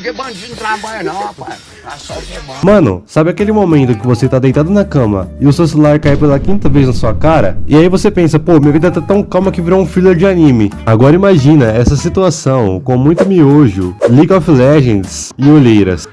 Porque bandido não trabalha não, rapaz. Tá só queimando. Mano, sabe aquele momento que você tá deitado na cama e o seu celular cai pela quinta vez na sua cara? E aí você pensa, pô, minha vida tá tão calma que virou um filler de anime. Agora imagina essa situação com muito miojo, League of Legends e olheiras.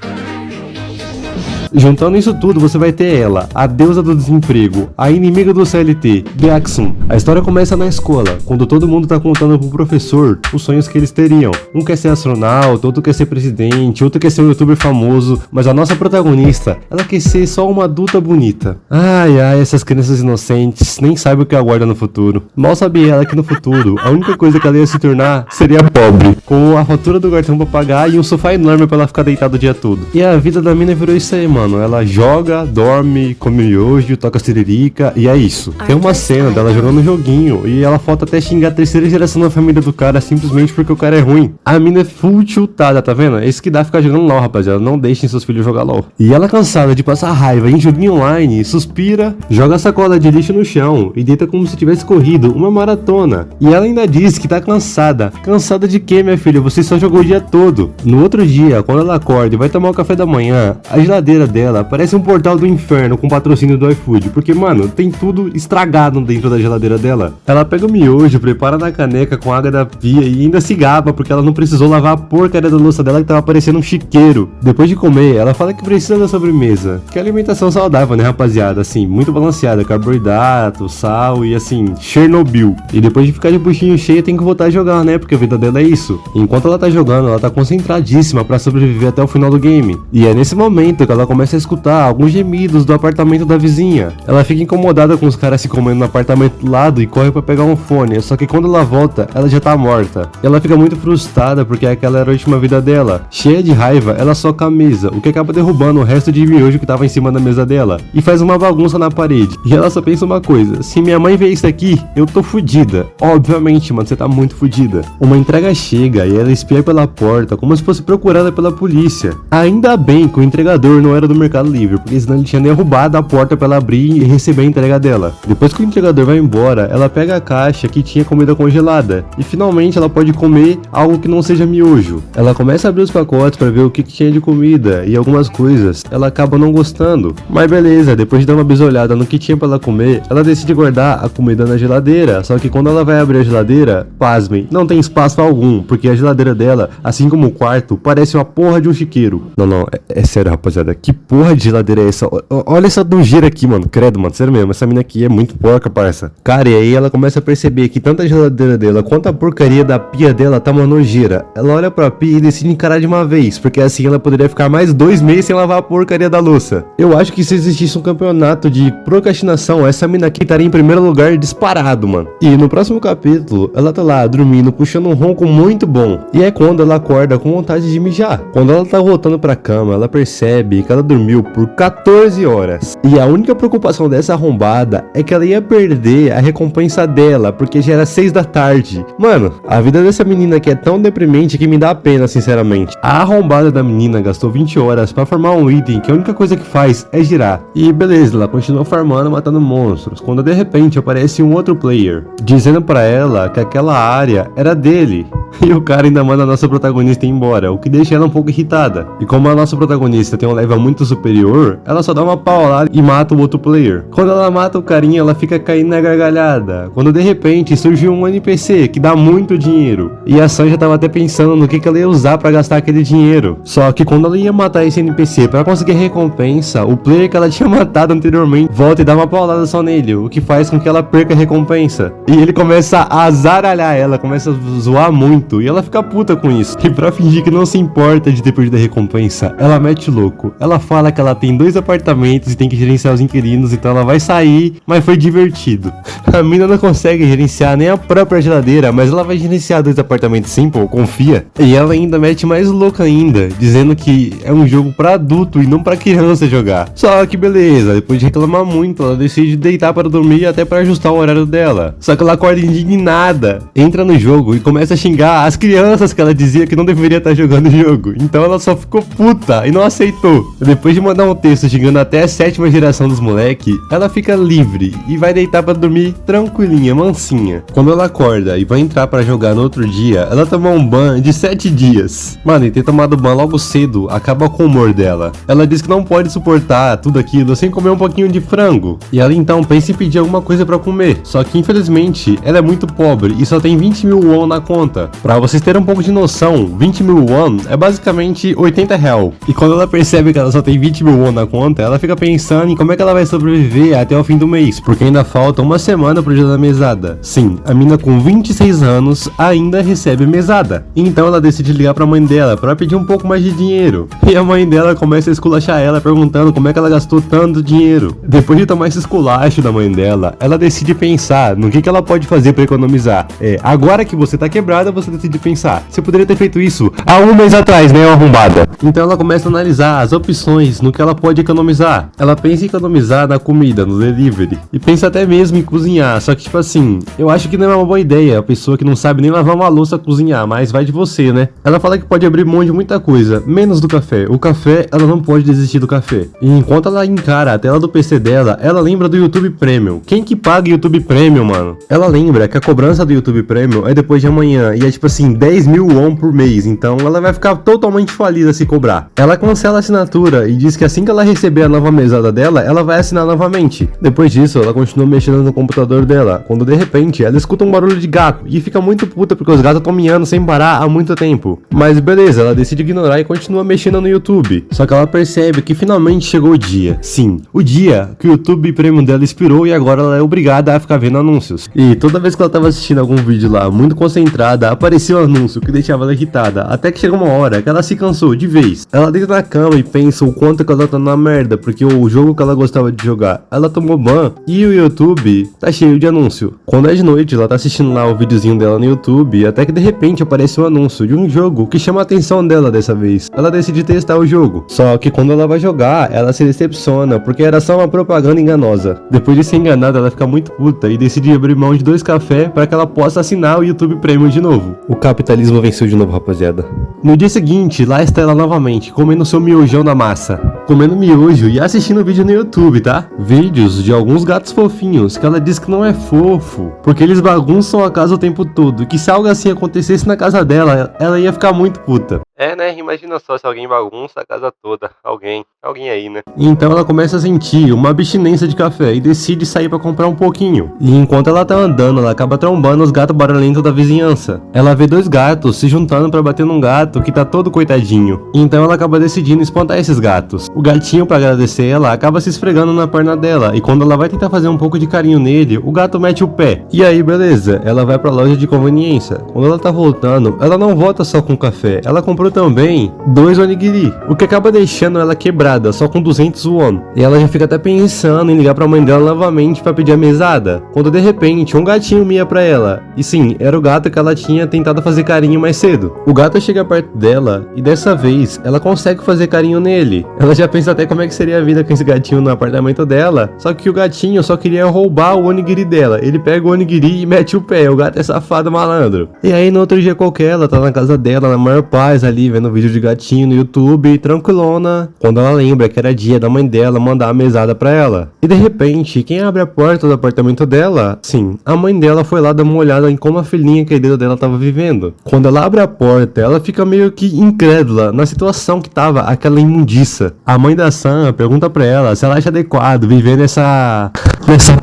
Juntando isso tudo, você vai ter ela, a deusa do desemprego, a inimiga do CLT, Byakusun. A história começa na escola, quando todo mundo tá contando pro professor os sonhos que eles teriam. Um quer ser astronauta, outro quer ser presidente, outro quer ser um youtuber famoso, mas a nossa protagonista, ela quer ser só uma adulta bonita. Ai, essas crianças inocentes nem sabem o que aguarda no futuro. Mal sabia ela que no futuro, a única coisa que ela ia se tornar seria pobre, com a fatura do cartão pra pagar e um sofá enorme pra ela ficar deitada o dia todo. E a vida da mina virou isso aí, mano. Ela joga, dorme, come miojo, toca siririca e é isso. Tem uma cena dela jogando um joguinho e ela falta até xingar a terceira geração da família do cara simplesmente porque o cara é ruim. A mina é full tiltada, tá vendo? É isso que dá ficar jogando LOL, rapaziada. Não deixem seus filhos jogar LOL. E ela cansada de passar raiva em joguinho online, suspira, joga a sacola de lixo no chão e deita como se tivesse corrido uma maratona. E ela ainda diz que tá cansada. Cansada de quê, minha filha? Você só jogou o dia todo. No outro dia, quando ela acorda e vai tomar o café da manhã, a geladeira dela parece um portal do inferno com patrocínio do iFood, porque, mano, tem tudo estragado dentro da geladeira dela. Ela pega o miojo, prepara na caneca com água da pia e ainda se gaba, porque ela não precisou lavar a porcaria da louça dela que tava parecendo um chiqueiro. Depois de comer, ela fala que precisa da sobremesa, que é alimentação saudável, né, rapaziada? Assim, muito balanceada, carboidrato, sal e, assim, Chernobyl. E depois de ficar de buchinho cheio, tem que voltar a jogar, né, porque a vida dela é isso. Enquanto ela tá jogando, ela tá concentradíssima pra sobreviver até o final do game. E é nesse momento que ela começa a escutar alguns gemidos do apartamento da vizinha. Ela fica incomodada com os caras se comendo no apartamento do lado e corre pra pegar um fone, só que quando ela volta, ela já tá morta. Ela fica muito frustrada porque aquela era a última vida dela. Cheia de raiva, ela soca a mesa, o que acaba derrubando o resto de miojo que tava em cima da mesa dela, e faz uma bagunça na parede. E ela só pensa uma coisa: se minha mãe ver isso aqui, eu tô fudida. Obviamente, mano, você tá muito fudida. Uma entrega chega e ela espia pela porta como se fosse procurada pela polícia. Ainda bem que o entregador não era do Mercado Livre, porque senão ele tinha derrubado a porta pra ela abrir e receber a entrega dela. Depois que o entregador vai embora, ela pega a caixa que tinha comida congelada e finalmente ela pode comer algo que não seja miojo. Ela começa a abrir os pacotes pra ver o que tinha de comida e algumas coisas ela acaba não gostando. Mas beleza, depois de dar uma bisolhada no que tinha pra ela comer, ela decide guardar a comida na geladeira. Só que quando ela vai abrir a geladeira, pasmem, não tem espaço algum, porque a geladeira dela, assim como o quarto, parece uma porra de um chiqueiro. Não, é sério, rapaziada, que porra de geladeira é essa? Olha essa nojeira aqui, mano. Credo, mano. Sério mesmo. Essa mina aqui é muito porca, parça. Cara, e aí ela começa a perceber que tanto a geladeira dela quanto a porcaria da pia dela tá uma nojeira. Ela olha pra pia e decide encarar de uma vez, porque assim ela poderia ficar mais 2 meses sem lavar a porcaria da louça. Eu acho que se existisse um campeonato de procrastinação, essa mina aqui estaria em primeiro lugar disparado, mano. E no próximo capítulo, ela tá lá dormindo, puxando um ronco muito bom. E é quando ela acorda com vontade de mijar. Quando ela tá voltando pra cama, ela percebe que ela dormiu por 14 horas. E a única preocupação dessa arrombada é que ela ia perder a recompensa dela, porque já era 6 da tarde. Mano, a vida dessa menina aqui é tão deprimente que me dá pena, sinceramente. A arrombada da menina gastou 20 horas pra farmar um item que a única coisa que faz é girar. E beleza, ela continua farmando, matando monstros, quando de repente aparece um outro player, dizendo pra ela que aquela área era dele. E o cara ainda manda a nossa protagonista ir embora, o que deixa ela um pouco irritada. E como a nossa protagonista tem um level muito superior, ela só dá uma paulada e mata o outro player. Quando ela mata o carinha, ela fica caindo na gargalhada, quando de repente surge um NPC que dá muito dinheiro. E a Sam já tava até pensando no que ela ia usar pra gastar aquele dinheiro. Só que quando ela ia matar esse NPC pra conseguir recompensa, o player que ela tinha matado anteriormente volta e dá uma paulada só nele, o que faz com que ela perca a recompensa. E ele começa a azaralhar ela, começa a zoar muito, e ela fica puta com isso. E pra fingir que não se importa de ter perdido a recompensa, ela mete louco. Ela fala que ela tem 2 apartamentos e tem que gerenciar os inquilinos, então ela vai sair, mas foi divertido. A mina não consegue gerenciar nem a própria geladeira, mas ela vai gerenciar 2 apartamentos sim, pô, confia. E ela ainda mete mais louca ainda, dizendo que é um jogo pra adulto e não pra criança jogar. Só que beleza, depois de reclamar muito, ela decide deitar para dormir até pra ajustar o horário dela. Só que ela acorda indignada, entra no jogo e começa a xingar as crianças que ela dizia que não deveria estar jogando o jogo. Então ela só ficou puta e não aceitou. Depois de mandar um texto chegando até a 7ª geração dos moleque, ela fica livre e vai deitar pra dormir tranquilinha, mansinha. Quando ela acorda e vai entrar pra jogar no outro dia, ela toma um ban de 7 dias. Mano, e ter tomado ban logo cedo acaba com o humor dela. Ela diz que não pode suportar tudo aquilo sem comer um pouquinho de frango. E ela então pensa em pedir alguma coisa pra comer. Só que infelizmente ela é muito pobre e só tem 20 mil won na conta. Pra vocês terem um pouco de noção, 20 mil won é basicamente 80 real. E quando ela percebe que ela só tem 20 mil won na conta, ela fica pensando em como é que ela vai sobreviver até o fim do mês, porque ainda falta uma semana pro dia da mesada. Sim, a mina com 26 anos ainda recebe mesada. Então ela decide ligar pra mãe dela pra pedir um pouco mais de dinheiro. E a mãe dela começa a esculachar ela, perguntando como é que ela gastou tanto dinheiro. Depois de tomar esse esculacho da mãe dela, ela decide pensar no que ela pode fazer pra economizar. Agora que você tá quebrada, você decide pensar: você poderia ter feito isso há um mês atrás, né, arrombada? Então ela começa a analisar as opções no que ela pode economizar. Ela pensa em economizar na comida, no delivery, e pensa até mesmo em cozinhar. Só que tipo assim, eu acho que não é uma boa ideia a pessoa que não sabe nem lavar uma louça cozinhar, mas vai de você, né? Ela fala que pode abrir mão de muita coisa, menos do café. O café, ela não pode desistir do café. E enquanto ela encara a tela do PC dela, ela lembra do YouTube Premium. Quem que paga YouTube Premium, mano? Ela lembra que a cobrança do YouTube Premium é depois de amanhã, e é tipo assim, 10 mil won por mês. Então ela vai ficar totalmente falida se cobrar. Ela cancela a assinatura e diz que assim que ela receber a nova mesada dela, ela vai assinar novamente. Depois disso, ela continua mexendo no computador dela, quando de repente ela escuta um barulho de gato e fica muito puta porque os gatos estão miando sem parar há muito tempo. Mas beleza, ela decide ignorar e continua mexendo no YouTube. Só que ela percebe que finalmente chegou o dia. Sim, o dia que o YouTube Premium dela expirou e agora ela é obrigada a ficar vendo anúncios. E toda vez que ela tava assistindo algum vídeo lá, muito concentrada, apareceu um anúncio que deixava ela irritada, até que chegou uma hora que ela se cansou de vez. Ela deita na cama e pensa o quanto que ela tá na merda, porque o jogo que ela gostava de jogar, ela tomou ban e o YouTube tá cheio de anúncio. Quando é de noite, ela tá assistindo lá o videozinho dela no YouTube, até que de repente aparece um anúncio de um jogo que chama a atenção dela dessa vez. Ela decide testar o jogo, só que quando ela vai jogar, ela se decepciona, porque era só uma propaganda enganosa. Depois de ser enganada, ela fica muito puta e decide abrir mão de 2 cafés para que ela possa assinar o YouTube Premium de novo. O capitalismo venceu de novo, rapaziada. No dia seguinte, lá está ela novamente, comendo seu miojão na massa. Comendo miojo e assistindo vídeo no YouTube, tá? Vídeos de alguns gatos fofinhos, que ela diz que não é fofo, porque eles bagunçam a casa o tempo todo, e que se algo assim acontecesse na casa dela, ela ia ficar muito puta. Né? Imagina só se alguém bagunça a casa toda. Alguém aí, né? Então ela começa a sentir uma abstinência de café e decide sair pra comprar um pouquinho. E enquanto ela tá andando, ela acaba trombando os gatos barulhentos da vizinhança. Ela vê 2 gatos se juntando pra bater num gato que tá todo coitadinho. Então ela acaba decidindo espantar esses gatos. O gatinho, pra agradecer ela, acaba se esfregando na perna dela. E quando ela vai tentar fazer um pouco de carinho nele, o gato mete o pé. E aí, beleza, ela vai pra loja de conveniência. Quando ela tá voltando, ela não volta só com café. Ela comprou também 2 onigiri, o que acaba deixando ela quebrada, só com 200 won. E ela já fica até pensando em ligar pra mãe dela novamente pra pedir a mesada, quando de repente um gatinho mia pra ela. E sim, era o gato que ela tinha tentado fazer carinho mais cedo. O gato chega perto dela e dessa vez ela consegue fazer carinho nele. Ela já pensa até como é que seria a vida com esse gatinho no apartamento dela, só que o gatinho só queria roubar o onigiri dela. Ele pega o onigiri e mete o pé. O gato é safado, malandro. E aí no outro dia qualquer, ela tá na casa dela, na maior paz ali, vendo vídeo de gatinho no YouTube, tranquilona, quando ela lembra que era dia da mãe dela mandar a mesada pra ela. E de repente, quem abre a porta do apartamento dela? Sim, a mãe dela foi lá dar uma olhada em como a filhinha querida dela tava vivendo. Quando ela abre a porta, ela fica meio que incrédula na situação que tava aquela imundiça. A mãe da Sam pergunta pra ela se ela acha adequado viver nessa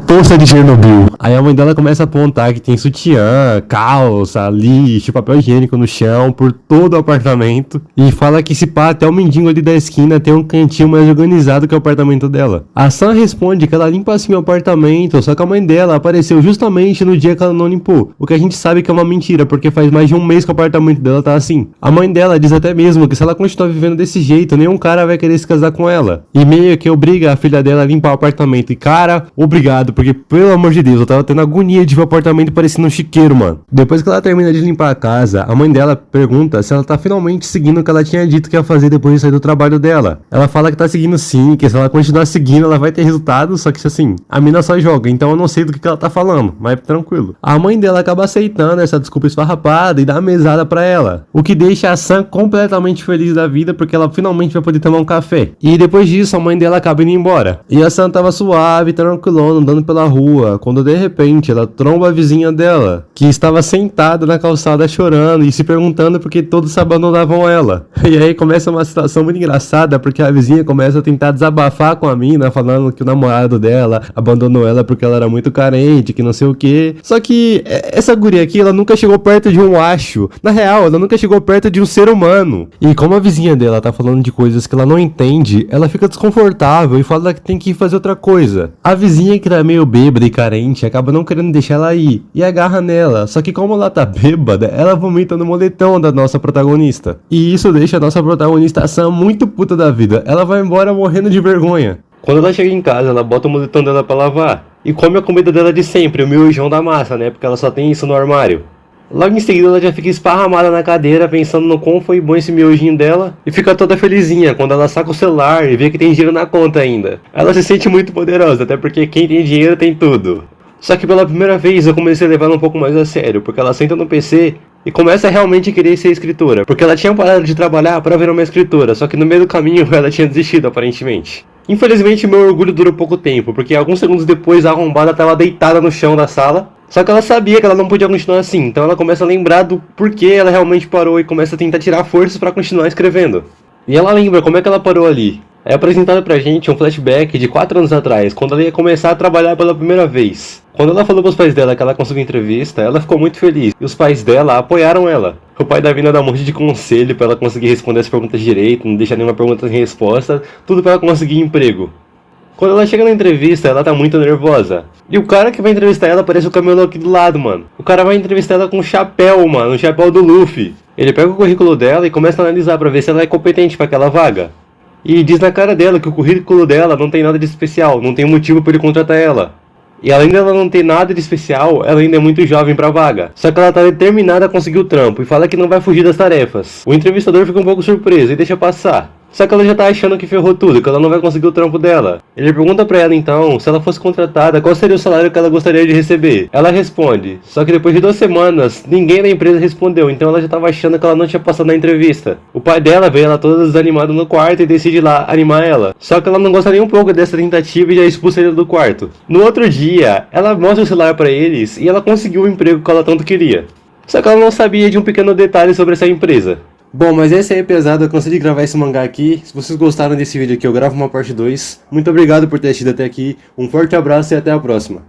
poça de Chernobyl. Aí a mãe dela começa a apontar que tem sutiã, calça, lixo, papel higiênico no chão, por todo o apartamento. E fala que se pá, até o mendigo ali da esquina tem um cantinho mais organizado que o apartamento dela. A Sam responde que ela limpa assim o apartamento, só que a mãe dela apareceu justamente no dia que ela não limpou. O que a gente sabe que é uma mentira, porque faz mais de um mês que o apartamento dela tá assim. A mãe dela diz até mesmo que se ela continuar vivendo desse jeito, nenhum cara vai querer se casar com ela. E meio que obriga a filha dela a limpar o apartamento. E cara, obrigado obrigado, porque pelo amor de Deus, eu tava tendo agonia de ver o apartamento parecendo um chiqueiro, mano. Depois que ela termina de limpar a casa, a mãe dela pergunta se ela tá finalmente seguindo o que ela tinha dito que ia fazer depois de sair do trabalho dela. Ela fala que tá seguindo sim, que se ela continuar seguindo ela vai ter resultado, só que assim, a mina só joga, então eu não sei do que ela tá falando, mas tranquilo. A mãe dela acaba aceitando essa desculpa esfarrapada e dá uma mesada pra ela, o que deixa a Sam completamente feliz da vida porque ela finalmente vai poder tomar um café. E depois disso a mãe dela acaba indo embora. E a Sam tava suave, tranquilona, andando pela rua, quando de repente ela tromba a vizinha dela, que estava sentada na calçada chorando e se perguntando por que todos abandonavam ela. E aí começa uma situação muito engraçada, porque a vizinha começa a tentar desabafar com a mina, falando que o namorado dela abandonou ela porque ela era muito carente, que não sei o que. Só que essa guria aqui, ela nunca chegou perto de um macho. Na real, ela nunca chegou perto de um ser humano. E como a vizinha dela tá falando de coisas que ela não entende, ela fica desconfortável e fala que tem que ir fazer outra coisa. A vizinha, que tá meio bêbada e carente, acaba não querendo deixar ela ir e agarra nela. Só que como ela tá bêbada, ela vomita no moletom da nossa protagonista. E isso deixa a nossa protagonista Sam muito puta da vida. Ela vai embora morrendo de vergonha. Quando ela chega em casa, ela bota o moletom dela pra lavar e come a comida dela de sempre, o miojão da massa, né? Porque ela só tem isso no armário. Logo em seguida ela já fica esparramada na cadeira pensando no quão foi bom esse miojinho dela e fica toda felizinha quando ela saca o celular e vê que tem dinheiro na conta ainda. Ela se sente muito poderosa, até porque quem tem dinheiro tem tudo. Só que pela primeira vez eu comecei a levar ela um pouco mais a sério, porque ela senta no PC e começa a realmente querer ser escritora, porque ela tinha parado de trabalhar para virar uma escritora, só que no meio do caminho ela tinha desistido aparentemente. Infelizmente meu orgulho durou pouco tempo, porque alguns segundos depois a arrombada estava deitada no chão da sala. Só que ela sabia que ela não podia continuar assim, então ela começa a lembrar do porquê ela realmente parou e começa a tentar tirar forças para continuar escrevendo. E ela lembra como é que ela parou ali. É apresentado pra gente um flashback de 4 anos atrás, quando ela ia começar a trabalhar pela primeira vez. Quando ela falou pros pais dela que ela conseguiu entrevista, ela ficou muito feliz, e os pais dela apoiaram ela. O pai da Vina dá um monte de conselho pra ela conseguir responder as perguntas direito, não deixar nenhuma pergunta sem resposta, tudo pra ela conseguir emprego. Quando ela chega na entrevista, ela tá muito nervosa. E o cara que vai entrevistar ela parece o camelô aqui do lado, mano. O cara vai entrevistar ela com um chapéu, mano, um chapéu do Luffy. Ele pega o currículo dela e começa a analisar pra ver se ela é competente pra aquela vaga. E diz na cara dela que o currículo dela não tem nada de especial, não tem motivo pra ele contratar ela. E além dela não ter nada de especial, ela ainda é muito jovem pra vaga. Só que ela tá determinada a conseguir o trampo e fala que não vai fugir das tarefas. O entrevistador fica um pouco surpreso e deixa passar. Só que ela já tá achando que ferrou tudo, que ela não vai conseguir o trampo dela. Ele pergunta pra ela então, se ela fosse contratada, qual seria o salário que ela gostaria de receber. Ela responde, só que depois de 2 semanas, ninguém da empresa respondeu, então ela já tava achando que ela não tinha passado na entrevista. O pai dela vê ela toda desanimada no quarto e decide ir lá animar ela. Só que ela não gosta nem um pouco dessa tentativa e já expulsa ele do quarto. No outro dia, ela mostra o celular pra eles e ela conseguiu o emprego que ela tanto queria. Só que ela não sabia de um pequeno detalhe sobre essa empresa. Bom, mas esse aí é pesado, eu cansei de gravar esse mangá aqui. Se vocês gostaram desse vídeo aqui, eu gravo uma parte 2. Muito obrigado por ter assistido até aqui, um forte abraço e até a próxima.